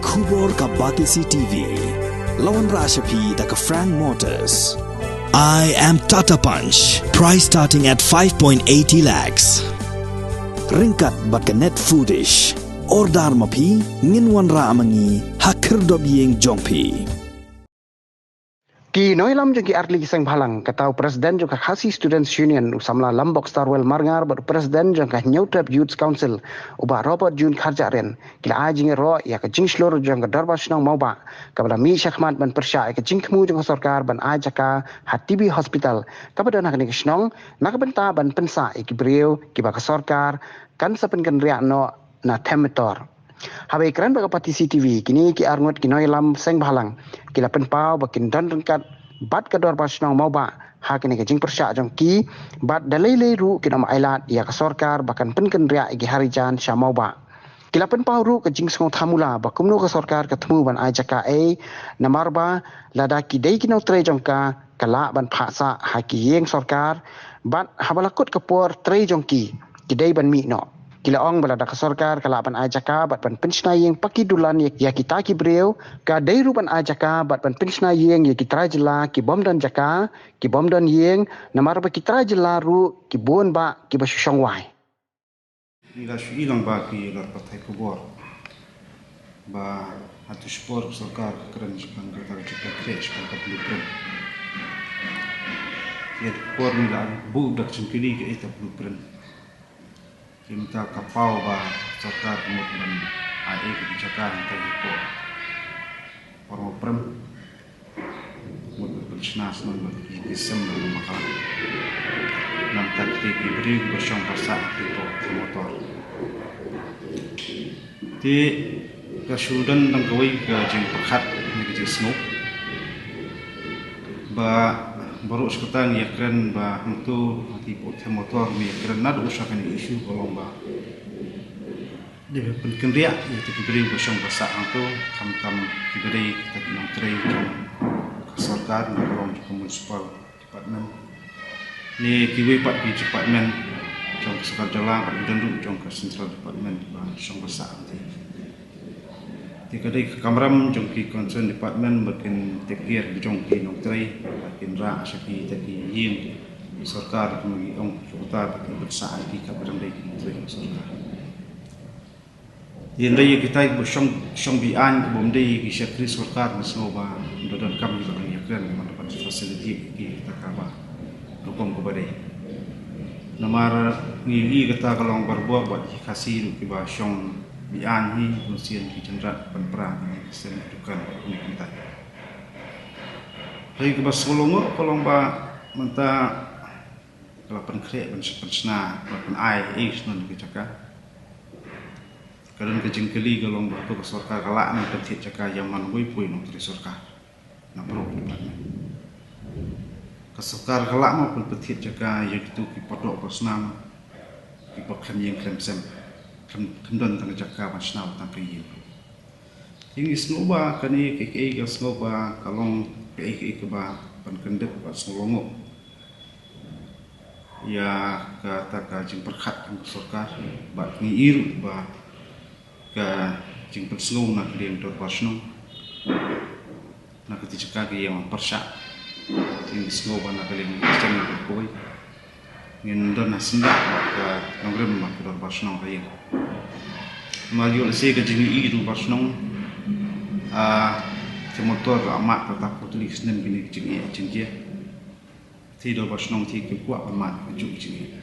Kubor ka Batisi TV. Lawan Rashapi da ka Frank Motors. I am Tata Punch. Price starting at 5.80 lakhs. Ringkat bat ka Net Foodish. Ordar mapi nginwan ra amangi hakir dob yeng jongpi. Ki noilam jengki arli kisang balang katau presiden jengka khasi Students Union usamla Lambok Starwell Marngar ber presiden jengka Newtrap Youth Council uba Robert Jun Kharjaren kila ajing ro ya ka jing slor jengka darba snang mauba kabla mi syakmat ban persya ka jing kemu jengka sarkar ban ajaka hatibi hospital kabada nak ni snang nak benta ban pensa ki breu ki ba ka sarkar kan sapen kan ria no na themator Habai keren bagi Batisi TV kini ki arngot ki noilam seng balang kila penpau bakin dan rengkat bat kedor pasnong mau ba ha kini ke jing persya jong ki bat dalai ru ki nama ailat ya ka sarkar bahkan penken ria gi harijan sya mau ba kila penpau ru ke jing sngong thamula bakumno ka sarkar ketemu ban ajaka namarba lada ki dei ki no tre jong ka kala ban phasa ha ki yeng sarkar bat habalakut kapur tre jong ki dei ban mi no Kila ong balada ka sarkar kalaban ajaka bat ban pensnayeng pakidulan ya kita ki breu ka dairu ban ajaka bat ban pensnayeng ya kita jela ki bom dan jaka ki bom dan yeng namar ba kita jela ru ki bon ba ki ba shong wai ila shu ilang ba ki lar patai kubor ba hatu spor sarkar keren kan ka kita crash kan ka blueprint ya kubor ni la bu dak chungkili ke ita blueprint kita kapau ba sarkar kemudian AE kebijakan tadi ko orang prem kemudian bersenas dengan Desember maka nam taktik diberi bersong pasal itu motor di kesudan dan kawai ke jeng perhat negeri snow ba baru sekarang ya keren bah untuk tipe motor ni keren nado usahakan isu kalau bah dia penting dia itu diberi bersong besar itu kam diberi kita bilang trade sarkar kalau municipal department ni kiwi pat di department jong sarkar jalan kat dan jong ke central department bersong besar nanti jika di kamram jongki concern department makin tekir jongki nongtrai makin ra saki taki ying sarkar kami ong kota makin besar di kabarang dai nongtrai sarkar yen dai kita shong bian bom dai ki sekretari sarkar masnoba dodan kami kan ya kan dapat facility ki takaba dukung ko badai namar ngi kata kalau berbuat buat kasih ki ba shong bian hi musim ki cendrat perang ni sen dukan ni kita hai ke basolongo kolong ba menta kalau penkrek pensna pen ai non ki caka kadang ke jengkeli kolong ba ko sarkar kalak na petit caka zaman goi pui no tri sarkar na pro ke sarkar kalak ma pun petit caka ya gitu ki podok pasnam ki pakam yang kremsem kemudian tangga jaka nasional tangga ini. Ini semua kini KKI ke semua kalong KKI ke bah penkendek bah selongo. Ya kata kajing perkat yang sarkar bah ngiiru bah kajing perselong nak dia untuk pasno. Nak ketika yang persyak ini semua bah nak dia macam berkoi. Ngin nasinda ke nongrem mak dor pasno kaye maju se ke jingi itu pasno motor amat tetap putri senen bini jingi ti dor pasno ti ke kuat amat juk jingi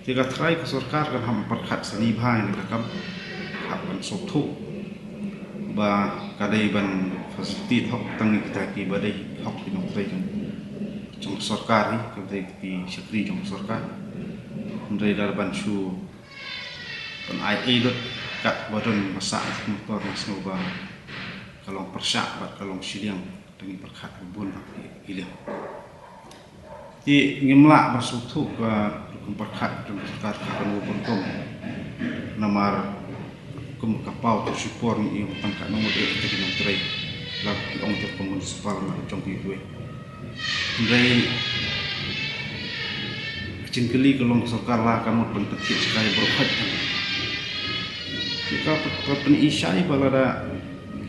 jika try ke sarkar kan ham perkat seni bhai ni kam hapan sothu ba kadai ban facility hok tang kita ki badai hok pinong trai trong sarkar ni kadai ki sekretari trong sarkar dari darban su kon ai dot kat badan masak motor nasnoba kalong persyak bat kalong siliang dengan perkat bun hilang di ngimla basutu ba dukun perkat trong sarkar kan bun kom namar kum kapau tu support ni yang tangka nomor dia kita dengan tray lagi ong tu municipal na trong ki gue dari kecil kalau sarkar lah kamu penting sekali berkhidmat jika pen isya balada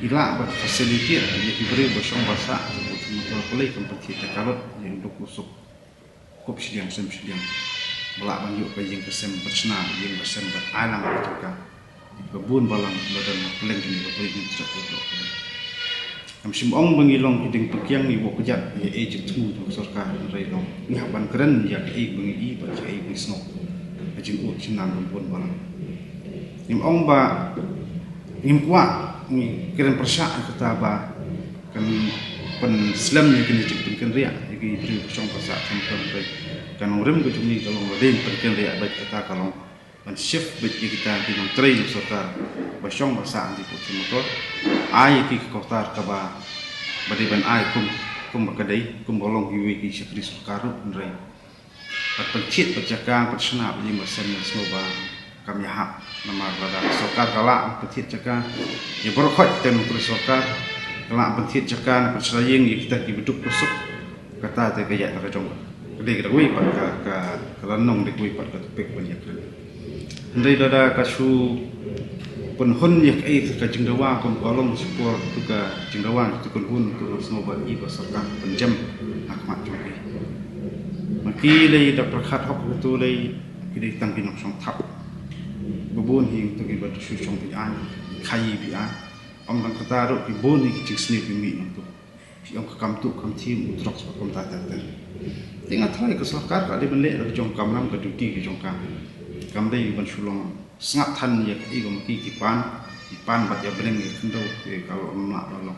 ila ba facility ya diberi bersong basa motor boleh kompetisi kalau yang untuk usuk kop siang melak banyu pejing kesem bersnam yang bersem beralam juga kebun balang badan peleng ini beri tidak boleh am simong bangilong iding pekiang ni wok jat ya ejek tu sorka railong ni haban keren ya ke bengi ba ke bisno ajin ut sinan kebun balang imong ba imkwa ni keren persa kata ba kan pen slam ni kini cipin kan ria iki beri song pasak sampai baik kan urem ke cumi kalau ngadain pen ria baik kata kalau pan shift baik kita di menteri sorka basong pasak di putih motor ai ki kotar ka ba badi ban ai kum bakadai kum bolong hiwi ki syakri sorkaru ndrai pat pencit percakapan persna beli mesen snoba kami hak nama rada sorkar kala pencit caka ya berkhot ten kur sorkar kala pencit caka percayeng kita ki beduk kusuk kata te gaya ka jong gede wi pat ka ranong de wi pat ka topik banyak ndai dada kasu penhun yak ka jengdawa kom kolong support tu ka jengdawa tu kun hun tu snoba i ba sorkar penjam hakmat jong maki lei da prakhat hok tu lei kidai tang binok song thap bubun hing tu ki ba su song bi an khai bi an om dang kata ro ki bon ni ki sni bi mi tu si om ka kam tu kam thim utrok sa kom ta ta tinga thai ka sorkar ka de ben le da jong kam nam ka duty ki jong kam dei ban sulong sangat tan ya ki gom ki pan bat ya beneng ni kendo kalau om nak lo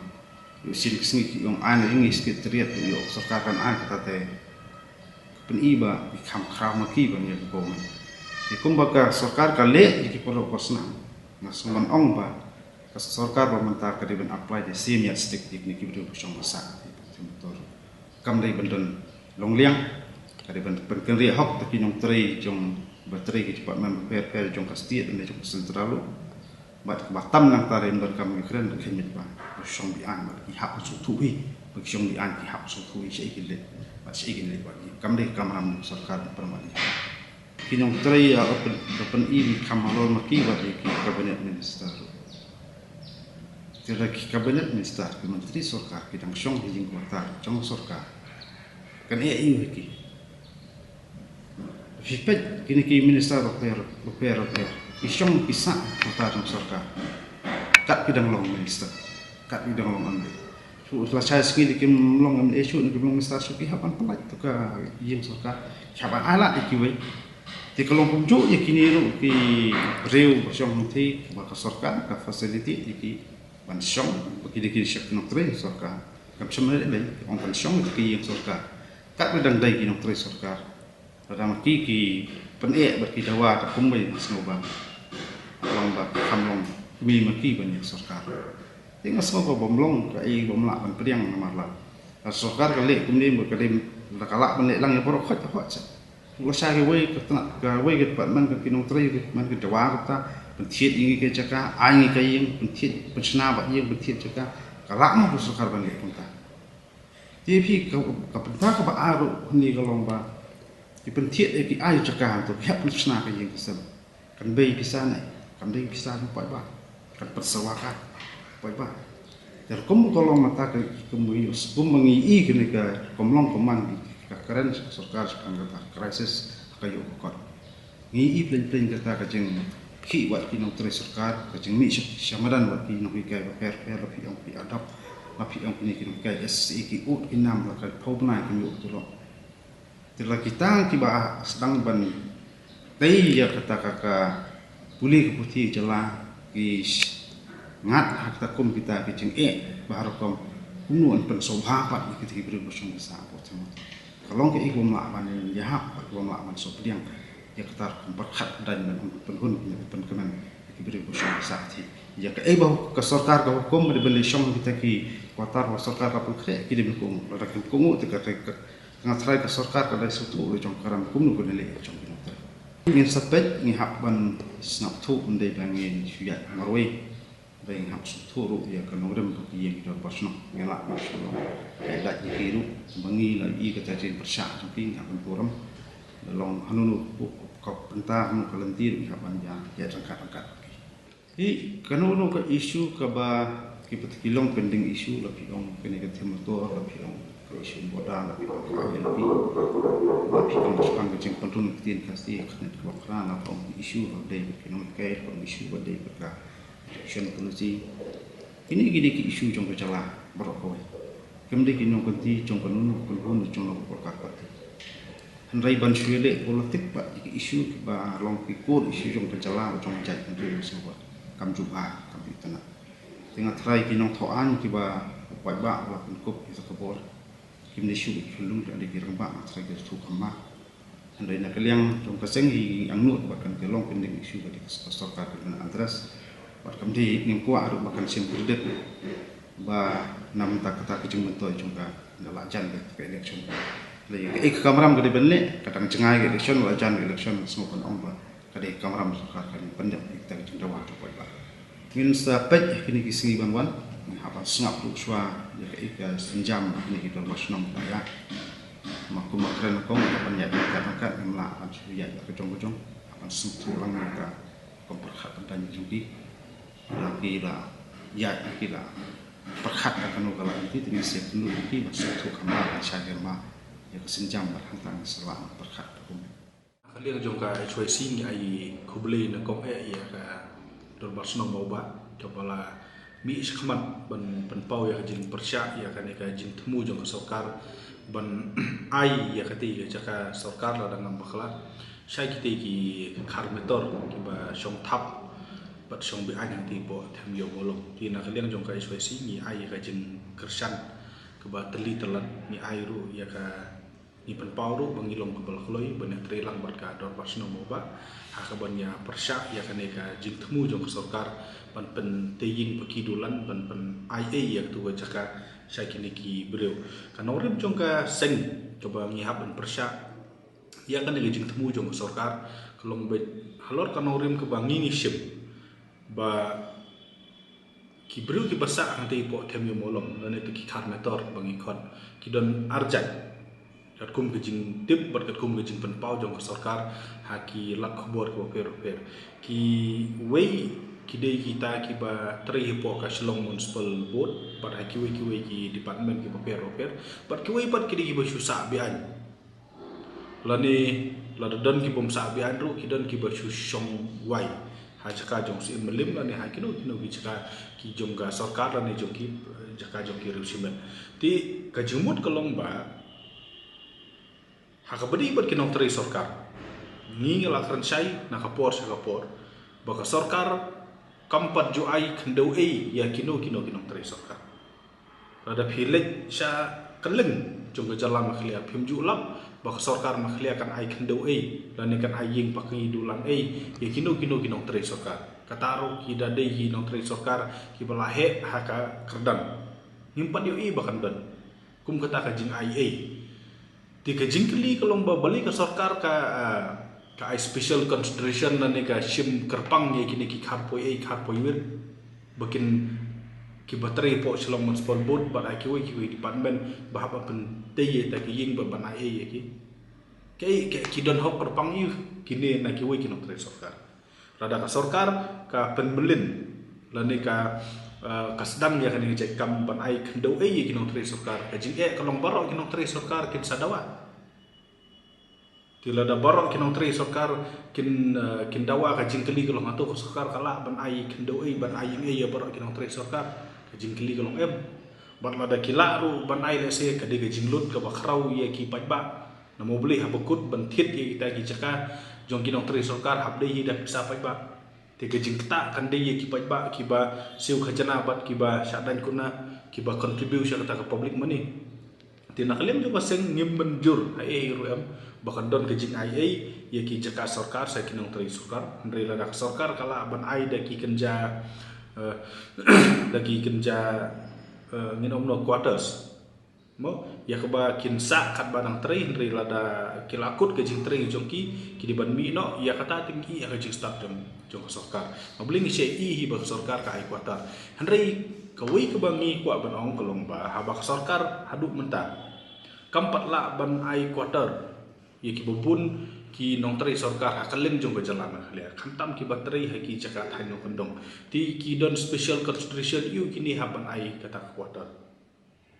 sin sni ki om an ingis ki triat yo sorkar kan an kata te pen iba kam kram ki ban ya ko di kumbaka sorkar ka le ki poro kosna nasuman ong ba ka sorkar ba mentar ka diben apply de sim ya stick dik ni ki bedu song masak motor kam dei bendon longliang ka diben pen ri hok ta ki nyong trei jong bateri ki cepat man per jong kastie dan jong sentralu bat batam nang tare ndon kam kren ke khimit ba song bi an ba ki hak su thu hi ba song bi an ki hak su thu hi sei ki le ba sei ki le ba kam dei kam ram sorkar permani kinong tray open in kamalor maki ba ki cabinet minister kira ki cabinet minister ki menteri sorkar ki dang song hijing kota jong sorkar kan iu ki fipet kini ki minister repair ki song pisa kota jong sorkar kat ki dang long minister kat ki dang long ande so la saya segi ki long ande isu ni ki minister so ki hapan pelai tu ka yim sorkar hapan ala ki we di kalau punjuk ya kini ru ki reu bersong nanti baka sorkar ka facility ki bansong bagi ki syak noktre sorkar kam semene dai on bansong ki yang sorkar kat bedang dai ki noktre sorkar pada ki pen bagi dawa ta kumbai snobang long ba kamlong mi maki ban sorkar tinga soba bomlong ka ai bomla ban priang namarla sorkar ka le kumni mo kadim lakala ban le lang ya porok khat khat Usaha keway keway ke department ke kinong tray ke man ke dawa kata pentit ini ke caka ai ke yang pentit pensna ba yang pentit caka kalak mo sorkar ban le punta tapi ka punta ka ba aru ni kalong ba di pentit ki ai caka to ya pensna ke yang kesem kan bei bisa nai kan dei bisa poi ba kan persawaka poi ba ter kum kolong mata ke kemuyus kum mengi ke ne ka komlong komang keren sorkar sekarang kata krisis kayu kokot ngi plan kata kajeng ki wat ki nong tre sorkar kajeng mi syamadan wat ki nong kai per lapi ong pi adap lapi ong ni ki nong kai SI ki ut inam la ka pobna ki ut lo tela kita ki ba sedang ban tei ya kata kaka puli ke putih jela ki ngat hak ta kum kita kajeng baru kom kunuan pensobha pat ni ki beri bersong sa potong kalau ke iku melawan ya kalau melawan sopiang ya ketar berkat dan penhun penkenan diberi bosong sakti ya ke bau ke sorkar ke hukum dibeli song kita ki kotar sorkar ka pukre ki dibukung ada ke kungu te ka ngatrai ke sorkar ka dari sutu jong karam kum nu le jong binota ingin sepet ni hakban snap tu undai bangin suya marwai baing hak sutu ru ya kan urem ki yang kita pasno ngelak masyaallah dak dikiru bangi lagi kejadian persyak samping akan turun long hanunu kop pentah nu kalentir haban ya jangkat-angkat i kanunu ka isu ka ba kita kilong pending isu lebih long penegatif motor lebih long isu bodan lebih long lebih long sekarang kecil kontrol ketin kasih kena kebakaran atau isu dari ekonomi kaya isu dari berkah action policy ini gini isu jong kecala berokoi kemudian kini konti jong kanun kunhun jong long berkah pati Henry Bansuile politik pak isu ba long pikul isu jong kecala jong jai untuk semua kam jumpa kam itana tengah try kinong thoan kiba pai ba la kup isa kabor kim ni shu khulung da de kirang ba try ke su kama andai na kaliang jong kaseng hi ang nut bakan ke long pending isu ba di kasokar dengan antras bat kam di ning kwa aru bakan sim burdet ba nam ta kata ke jung mentoy jong ka la jan ke election le ek kamram gede benle kadang cengai ke election la jan election semua pun ong ba kade kamram sokar kan pandap kita ke jung dawa to ba min sapet kini kisi banwan apa sengap uswa ya ke senjam ni kita masnam ya maku makren kong banyak katakan memla ya ke jong-jong apa sutulang mereka pemperhat dan judi lagi lah ya kita perhat akan kalau nanti dengan siap dulu nanti masuk ke kamar saya ma ya ke senjam berhantam selama perhat kalian jongka HYC ni ai kubli na kong ya ka dorbar senang mau ba kepala mi iskmat ban pau ya jin persya ya kan ka jin temu jong sarkar ban ai ya kati ya jaka sarkar la dengan bakla sai kiti ki karmetor ki ba song thap bat song bi an ti bo tham yo bolong ti na kalian jong ka SYC ni ai ka jin kersan ke ba teli telat ni ai ru ya ka ni pau ru bangilong ke bal khloi ban trelang bat ka dorbar senang mau ba hakabannya persya ya kan ka jing temu jong sarkar ban pen teyin pakidulan ban pen IA ya tu jaka saya kini ki beliau kan orang jong ka seng coba ngihap ban persya ya kan jing temu jong sarkar kelong bet halor kan orang ke bangi ni ship ba ki beliau ki basa nanti po temyo molong dan itu ki karmetor bangi kon ki don arjat kat kum kejing tip bat kat kum kejing penpau jong sarkar haki lak khobor ko per ki wei kidai kita kiba teri po ka Shillong Municipal Board bat kiwe ki department ki per bat kiwe bat kidai kiba susah bian lani ladon ki bom sa bian ru kidon kiba susong wai ha jaka jong si melim lani ha kino ki jaka ki jong ga sarkar lani jong ki jaka jong ki rusimen ti ka jumut kolong ba ha ka bedi bat kinong teri sarkar ngi lakran sai na kapor sa kapor baka sarkar kampat jo ai khendau ai ya kino teri sarkar rada philek sha kaleng jong ga jalan makhlia phim ju lap baka sarkar makhlia kan ai khendau ai lani kan ai ying pakai dulang ai ya kino teri sarkar kataro ki dade hi nong teri sarkar ki balahe haka kerdan nimpat yo i bakan dan kum kata ka jing ai ti ka jingkli kalong ba bali ka sarkar ka ai special consideration na ka sim kerpang ye kini ki kharpoi wir bakin ki bateri po Shillong Municipal Board ba ai kiwi department ba ba pen teye ta ki ying ba banai ye ki don hok kerpang yu kini na kiwi ki nong teri sarkar rada ka sarkar ka penmelin lani ka kasdang ya kan ni cek kam banai khendau ye ki nong teri sarkar ka jing kalong baro ki nong teri sarkar kin sadawa tila da barok kinong teri sarkar kin dawa ka jingkeli kalong atu sarkar kala ban ai kendo ban ai nge ya barok kinong teri sarkar ka jingkeli kalong ban lada kila ru ban ai lese ka de jinglut ka bakrau ye ki pajba na mo beli habukut ban thit ye kita ki jaka jong kinong teri sarkar habde hi da bisa pajba te ka jingta kan de ye ki pajba ki ba siu khajana bat ki ba syadan kuna ki ba contribution ka public money tina kalim juga seng ngim menjur ai ru bahkan don kejing ai ya ki jaka sarkar saya kinong teri sarkar ndri ladak sarkar kala ban ai daki kenja nginom no quarters mo ya keba kinsa kat banang teri ndri lada kilakut kejing teri jongki ki di ban mi no ya kata tinggi ya kejing start jong sarkar mabling se hi ba sarkar ka ai quarter ndri kawi kebangi kwa ban ong kolong ba habak sarkar haduk menta kampat la ban ai quarter ya ki bubun ki nong teri sarkar hakaleng jong berjalan halia khantam ki bateri haki jakat haino kondong ti ki don special consideration you kini haban ai kata kuatar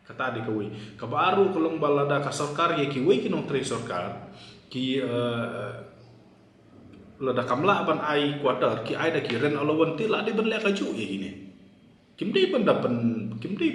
kata di kawi kabaru kolong balada ka sarkar ye ki we ki nong teri sarkar ki lada kamla ban ai kuatar ki ai da ki ren alawan ti la di ban le ka ju ye ini kimdei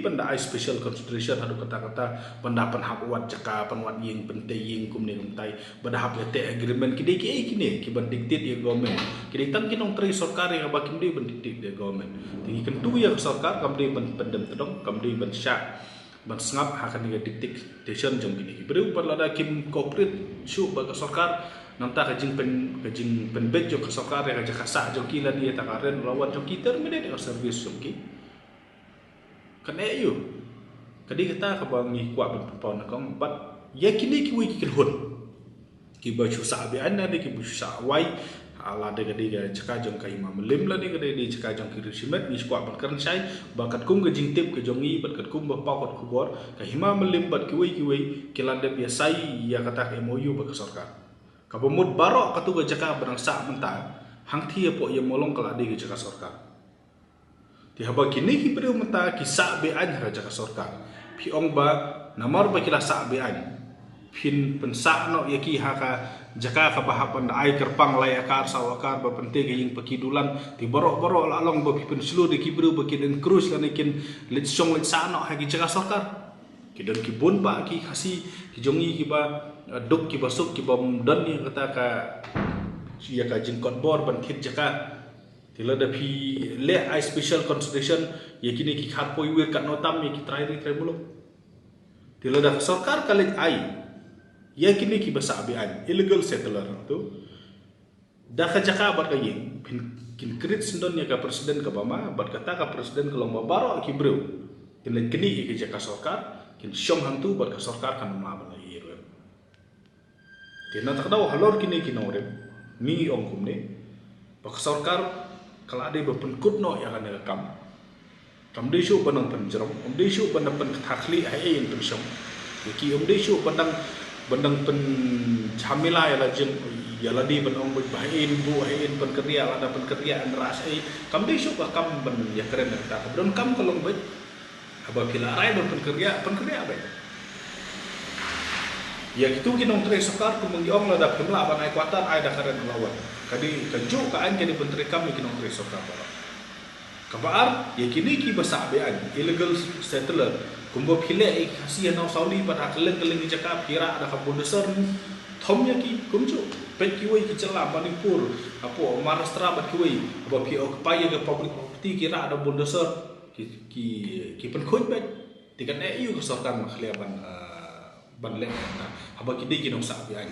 panda ai special consideration hadu kata-kata pendapan hak wat jaka penwat ying pentai ying kumne kumtai badahap lete agreement kidei kini ki ban diktit ya government kidei tam kinong teri sarkar yang ba kimdei ban diktit ya government tinggi kentu ya sarkar kamdei ban pendem tedong kamdei ban syak ban sengap hakan ya dictation jong kini beri lada kim corporate syu ba sarkar nanta kajing penbet jo ka sarkar ya jaka sak jo kila dia takaren lawan jo kita terminate service jong ki kena you kadi kita kabangi kuat berpon kong bat ya kini kiwi kilhun ki bacu sa abi anda de ki bacu sa wai ala de kadi ga caka jong kai ma melim la de kadi de caka jong ki resimet ni kuat berkan sai bakat kum ga jingtip ke jongi bakat kum ba pakot kubor ka hima melim bat kiwi kilande biasai ya kata MOU ba sarkar ka bomud barok katu ga caka berang sa mentang hang thi po ye molong kala de ga caka sarkar haba kini ki beri mata ki sak be an raja ka sarkar pi ong ba namar ba kila sak be an pin pensak no ya ki haka jaka ka bahapan ai kerpang layakar sawakar ba pente ge ying pakidulan ti borok la long ba pi pen slu de ki beri ba kin cruise lan kin lit song lit sa no ha ki jaka sarkar ki don ki bon ba ki khasi ki jongi ki ba duk ki basuk ki bom don ni kata ka ya ka jingkot bor ban thit jaka tila da pi le ai special consideration ye kini ki khat poi we kat notam ye ki trai muluk tila da sarkar kale ai ye kini ki basa abi an illegal settler tu da ka jaka bat ka yeng kin kredit sendon ya ka presiden ka bama bat kata ka presiden ka lomba baro ki bro tila kini ki jaka sarkar kin syom hang tu bat ka sarkar kan ma ba ye ro tina tak daw halor kini kinore mi ong kumne pak sarkar kalau ada berpenkut no yang ada kam desu benang penjerong desu benang pentakli ai yang pensong ki desu benang pen chamila ya lajeng ya ladi benang bahin bu hain penkerja ada penkerjaan ras ai kam desu ba kam ben ya keren ta don kam kalau bet aba kila rai penkerja ba ya gitu kinong tre sakar ku mengiong la da pemla ba nai kuatan ai da karen lawan kadi kaju ka an kini penteri kami kinong tre sakar ba kabar ya kini ki basa be an illegal settler kumbo phile ai khasi na saudi pada keleng jaka kira ada kabun besar thom ya ki kumju pet ki wei ki chala manipur apo maharashtra bat ki wei ba phi ok pai ga public property kira ada bundesar ki pen khoi bet tikan eu ka sarkar makhlia ban lek na haba kidi kinong sa bi ai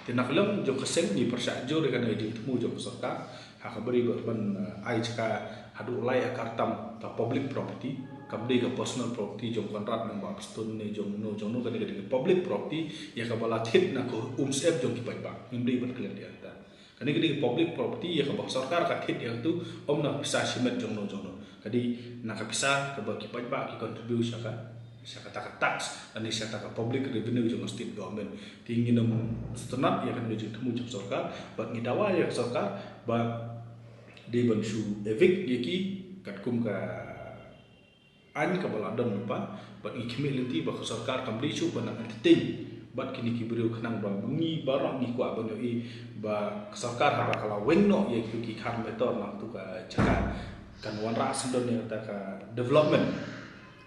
tinaklam jo keseng ni persa jo rekan ai temu jo sarkar ha khabari ban ai chaka hadu lai akartam ta public property kabdi ka personal property jong kontrak nang ba stone ne jong no kan ke public property ya ka bala thit na ko sep jong ki pai ba ngimdi ban klen dia ta kan ke public property ya ka ba sarkar ka thit yang tu na bisa simet jong no kadi na ka bisa ka ba ki pai ba ki contribution ka saya kata tax dan saya kata public revenue jong state government tinggi nam setenat ya kan jong temu jong sarkar ba ngidawa ya sarkar ba di bansu evict yaki kat kum ka an ka baladon lupa bat ikimi lenti ba sarkar kamli chu ban entertain bat kini ki beriu khanang ba mengi barang ni kwa ban i ba sarkar ha kala wenno ye ki khar metor na tu ka jaka kan wanra sendon ya ta ka development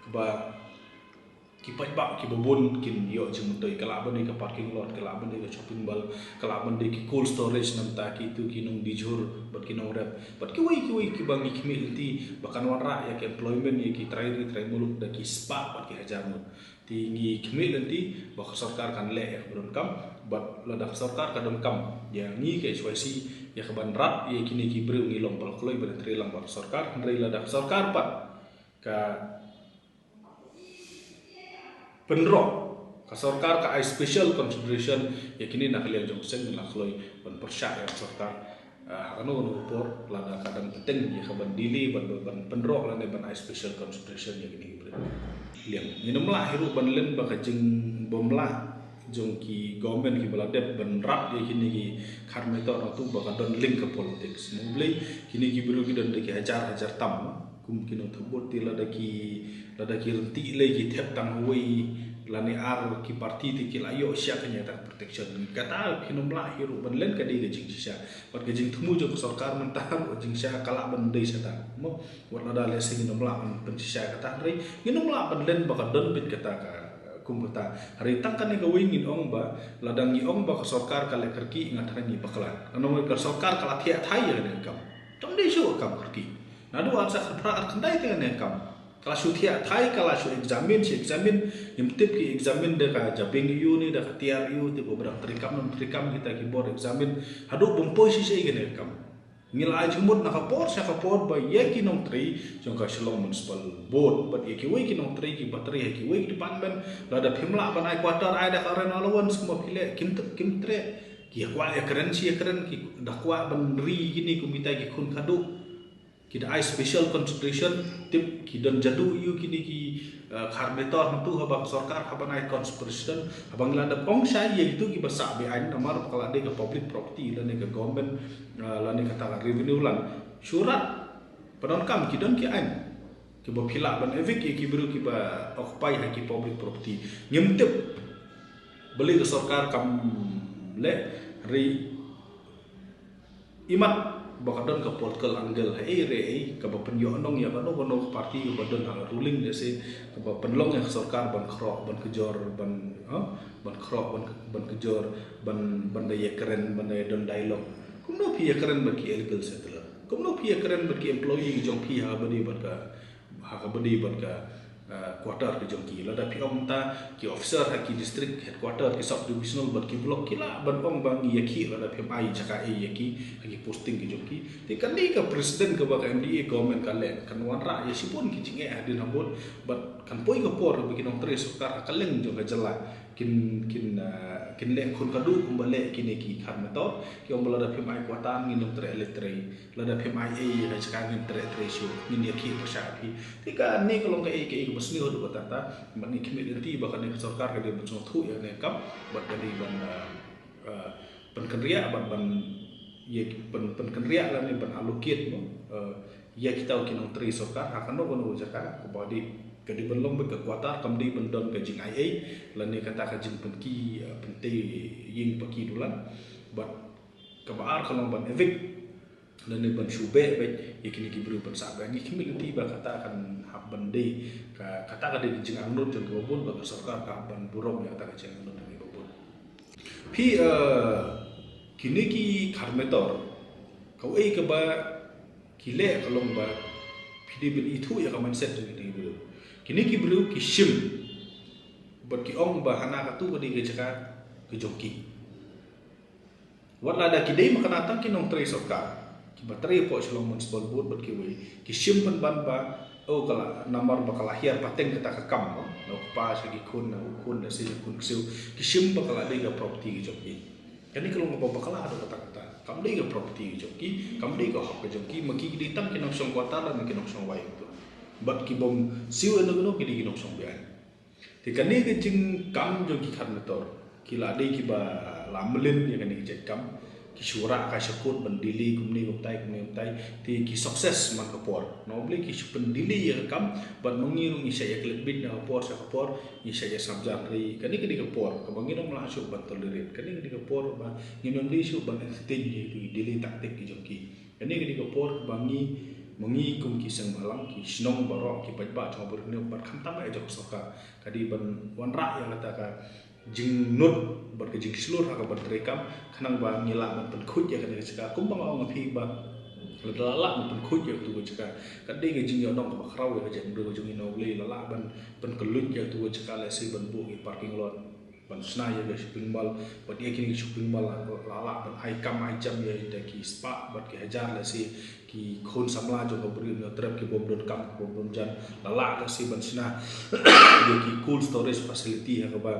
ba ki pai ba ki bobon kin yo jeng toi kala ban ka parking lot kala ban ka shopping mall kala ban ki cold storage nam ta ki tu ki nung dijur bat ki nong rap bat ki wei ki bangi ki milti bakan warra ya ki employment ya ki trai muluk da ki spa bat ki hajar mu tinggi ki milti ba sarkar kan le ya beron kam bat la da sarkar kadam kam ya ni ke swasi ya ke ban rat ya kini ki breu ngilong bal kloi ban tri lang ba sarkar ndai la da sarkar pat ka penrok ka sarkar ka ai special consideration ya kini nak lian jong seng nak loi ban persya ya sarkar anu report lada kadang penting ya ka ban dili ban penrok lada ban ai special consideration ya kini lian minum lah hiru ban len ba kajing bomlah jong ki government ki baladep ban rap ye kini ki kharmetor tu baka don link ke politics mulai kini ki biru ki don de ki hajar tam kum kino thobot ti lada ki renti le ki thep tang hui lani ar ki parti ti ki layo sya kanya tak protection kata kino mla hiru ban len ka di jing sya pat ke jing thumu jo sarkar mentar jing sya kala ban dei sya ta mo wat lada le sing kino mla ban sya kata ri kino mla ban len baka don bit kata ka kumputa hari takkan ni gawin ngin ong ba ladang ni ong ba ka sarkar kala kerki ingat hari ni bakalan ano ka sarkar kala thia thai ya ne kam tom de shu kam kerki nadu ar sa pra ar kandai te ne kam kala shu thia thai kala shu examine im tip ki examine de ka jabing yu ni da ka tiar yu ti beberapa trikam kita ki board examine hadu bompoi si se ne kam ngila jumut na kapor sa kapor ba ye kinong tri jong ka Shillong municipal board but ye ki we kinong tri ki bateri ki we department la da phimla banai quarter ai da karen allowance mo phile kim tre ki kwa ya keren ki da kwa ban ri gini kumita ki kun kadu ki da ai special consideration tip ki don jadu yu kini ki kharmetor tu habang sarkar habanai consideration habang la da pong sai ye itu ki basa be ai namar kala de ke public property la ne ke government la ne kata revenue lan surat padon kam ki don ki ai ki bo phila ban evic ki biru ki ba occupy ha ki public property ngimtep beli ke sarkar kam le ri imat bakadon ke political angle re ke penyo nong ya bano parti badon hal ruling de se ke penlong yang sarkar ban krok ban kejor ban krok ban kejor ban daya keren ban daya don dialog kumno pi keren bagi illegal settler kumno pi keren bagi employee jong pi ha badi ban ka quarter ke jong ki lada pi om ta ki officer ha ki district headquarter ki sub divisional ban ki block ki la ban ong bang ye ki lada pi ai jaka ye ki posting ki jong ki te kan ni ka president ke ba MDA government ka len kan wan ra ye sipun ki jinge adin habot but kan poi ka por bagi nong tre sukar kaleng jong ka jela kin le kun kadu kumbale kini ki kharmetor ki om lada pi ai kwatan ngin nong tre electre lada pi ai ha jaka ngin tre show ngin ye ki pasha pi te ka ni kolong ka ke basni hodu batata mani kimidenti bahkan ni sarkar ka dia bencong thu ya ne kam bat kali ban penkenria ban ye penkenria la ni ban allocate no ya kita kinong tri sarkar akan no jaka ko body ke di belum kekuatan kam di bendon ke jing ai la ni kata ka jing penki pente ying paki dulan bat kabar kalau ban evic dan ban shube bet yakini ki beri ban saga ni kimiliti ba kata kan habande kata ka di jing anut jeng gobon ba sarkar ka ban burom ya kata ka jeng anut ni gobon pi kini ki kharmetor kau ke ba kile kalong ba pidi bil itu ya ka mindset ni belu kini ki belu ki shim bat ki ong ba hana ka tu di ke jaka ke joki wala da ki dei makanata ki nong tre sarkar bateri po Shillong municipal board bat ki we ki simpan ban ba o kala namar bakala hiar pateng kita ka kam no pa sa gi kun da se kun siu ki sim bakala de ga property gi joki kani kalau ngapa bakala ada kata kam de ga property gi joki kam de ga hak gi joki maki di tam ki nong song kota dan ki nong song wai tu bat ki bom siu no ki nong song bian te kani ke jing kam joki kharmetor ki la de ki ba lamlin ya kani ki kam ki syura ka syakut pendili kumni kumtai ti ki sukses man kapor no beli ki pendili ya kam ban mengirung ni saya klebit na kapor sa kapor ni saya sabjar ri kani kapor ka bangin mala syuk ban tolerit kani kapor ba nginom di syuk ban tin di dili taktik ki jongki kani kapor bangi mengi kum ki sang malang ki snong barok ki pajba chobur ni ban khantam ai jok soka kadi ban wanra yang kata ka jing nut ber ke jing seluruh ka ber rekam kanang ba ngila ban pen khut ya kan ka kumbang ong phi ba lala ban khut ya tu ka kadai ke jing yo dong ka khrau ya jeng do jing no le lala ban pen kelut ya tu ka le si ban bu parking lot ban sna ya shopping mall ba dia kini shopping mall lala ban hai kam hai jam ya da ki spa bat ke hajar la si ki khon samla jo ko bri no trap ki bom don kam bom don jan lala la si ban sna ya ki cool storage facility ha ka ba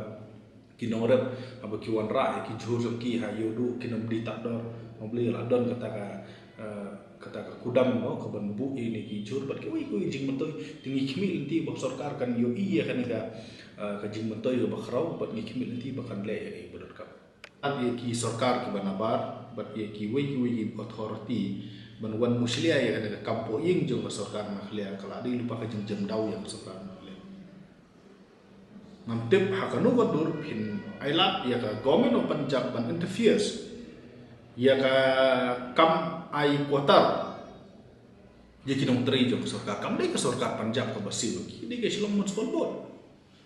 kinorep apa kiwan ra ki jhur ki ha yodu kinom di tak dor mobli la don kata ka kata ka kudam no ka ban bu ini ki jur bat ki oi ko jing mentoi tingi kimi inti ba sarkar kan yo iya kan ka jing mentoi ba khrau bat ngi kimi inti ba kan le ai badar ka at ye ki sarkar ki banabar bat ye ki wi authority ban wan muslia ya kan ka kampo ying jong ka sarkar na khlia kala di lupa ka jing jam dau yang sarkar na khlia nam tip hakanu ba dur phin ailat ya ka government of Punjab ban interferes ya ka kam ai quarter ye kinong tri jong sarkar kam dei ka sarkar Punjab ka basiu ki dei ka Shillong municipal board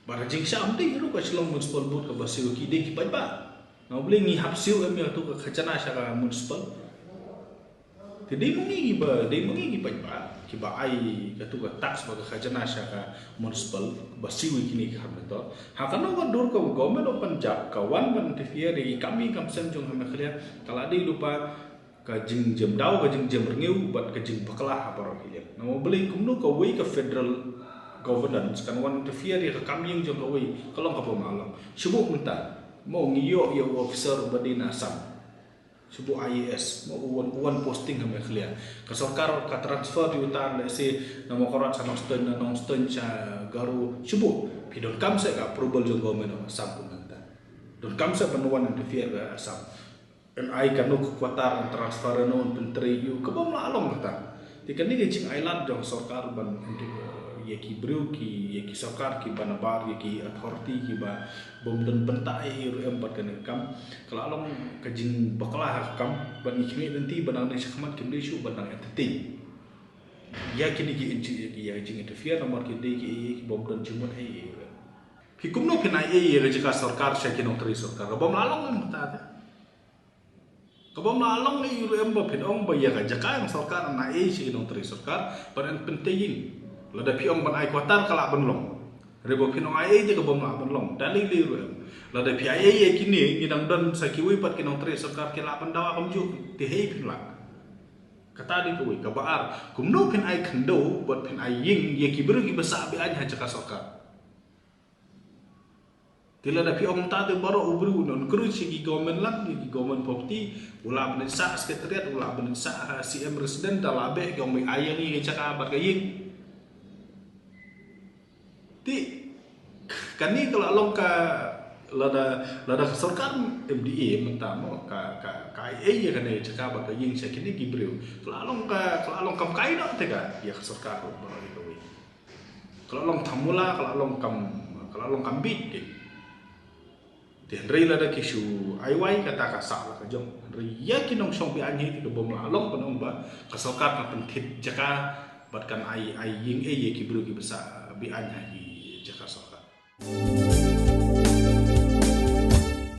bara jing sham dei ru ka Shillong municipal board ka basiu ki dei ki ba na boleh ngi hapsiu em ya tu ka khajana sha ka municipal ti dei mengi ba ki ba ai ka tu ka tax ba ka khajana sha ka municipal basiu ki ni ka to ha kana ka dur ka government of Punjab ka wan ban tifia dei kami kam sen jong ha khlia kala dei lupa ka jing jem dau ka jing jem rngeu bat ka jing bakla ha bar hilen na mo beli kumno ka wei ka federal governance kan wan tifia dei ka kami jong ka wei kalong ka pemalang sibuk mentah mau ngiyo yo officer badina sam subuh IAS mau uan posting kami khlia ka sarkar ka transfer di utan le se namo korat sanong stun cha garu subuh pidon kam se ka approval jo government sam punta don kam se panuan interfere ga sam en ai kanu kekuatan transfer no pentri yu ka bom la along ta tikan ni jing island jong sarkar ban ye ki bru ki ye ki sarkar ki banabar ye ki authority ki ba bom dan bentai ru empat kan kam kala along ka jing bakla kam ban ikmi nanti banang ni sakmat kim desu banang entertain ya kini ki inci ya jing interfere nomor ki de ki bom dan jumut ai ki kumno ki nai ye ga jika sarkar sha ki no tri sarkar bom along ni mata ka bom along ni ru emba phin ong ba ya ga jaka yang sarkar na ai si no tri sarkar ban penting lada piong ban ai kuatar kala benlong rebo pinong ai je ka bom la benlong dali liru lada pi ai kini ngidang don sakiwi pat kinong tre sarkar kila pandawa kamju ti hei pin la kata di kuwi ka baar kumno pin ai khando bot pin ai ying ye kibru ki basa bi anya jaka sarkar tila da piong ta de baro ubru non kru si ki government lang ki government property ula ben sa sekretariat ula ben sa CM resident dalabe gong mai ayang ni jaka bat ka ying ti kani kalau along ka lada sarkar MDA mentamo ka IA kan ya cakap baka ying sa kini gibreu kalau along kam kai dak tega ya sarkar baro itu kalau along thamula kalau along kam bit ti henry lada kisu aiwai kata ka sa la ka jong henry ya kinong song bi anhi ti bom la along panong ba ka sarkar ka pentit jaka batkan ai ying ye gibreu ki besa bi anhi Jakarta.